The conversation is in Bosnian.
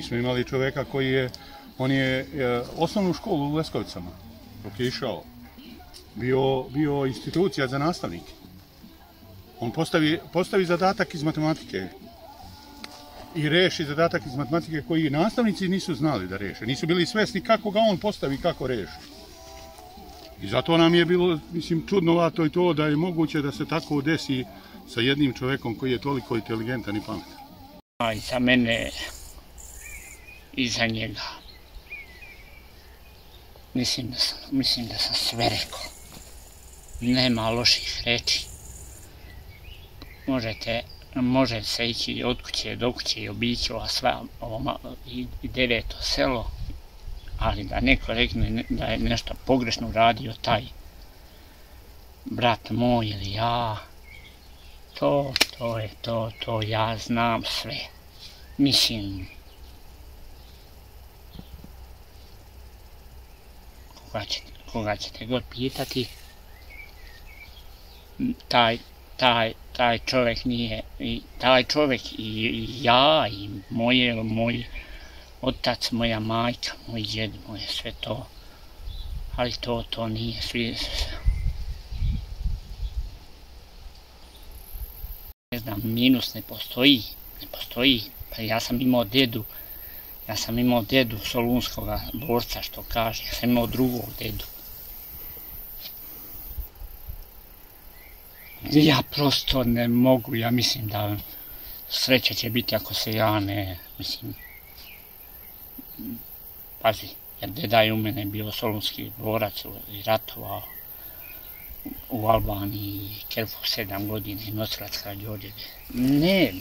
Mi smo imali čoveka koji on je osnovnu školu u Leskovicama, dok je išao, bio institucija za nastavnike. On postavi zadatak iz matematike i reši zadatak iz matematike koji nastavnici nisu znali da reše. Nisu bili svesni kako ga on postavi, kako reši. I zato nam je bilo, mislim, čudnovato i to da je moguće da se tako desi sa jednim čovekom koji je toliko inteligentan i pametan. A i za mene i za njega. Mislim da sam sve rekao. Nema loših reči. Može se ići od kuće do kuće i obići i 9. selo, ali da neko rekne da je nešto pogrešno uradio taj brat moj ili ja, to je to, ja znam sve. Mislim, koga ćete god pitati, taj čovjek nije, taj čovjek i ja i moj otac, moja majka, moj djed, moje sve to, ali to nije svi. Ne znam, minus ne postoji. Pa ja sam imao dedu solunskoga borca, što kaže, ja sam imao drugog dedu. Ja prosto ne mogu, ja mislim da sreća će biti ako se ja ne, mislim, pazi, jer deda je u mene bio solunski borac i ratovao u Albaniji, Kerfu 7 godina i nosilac Karađorđeve. Ne,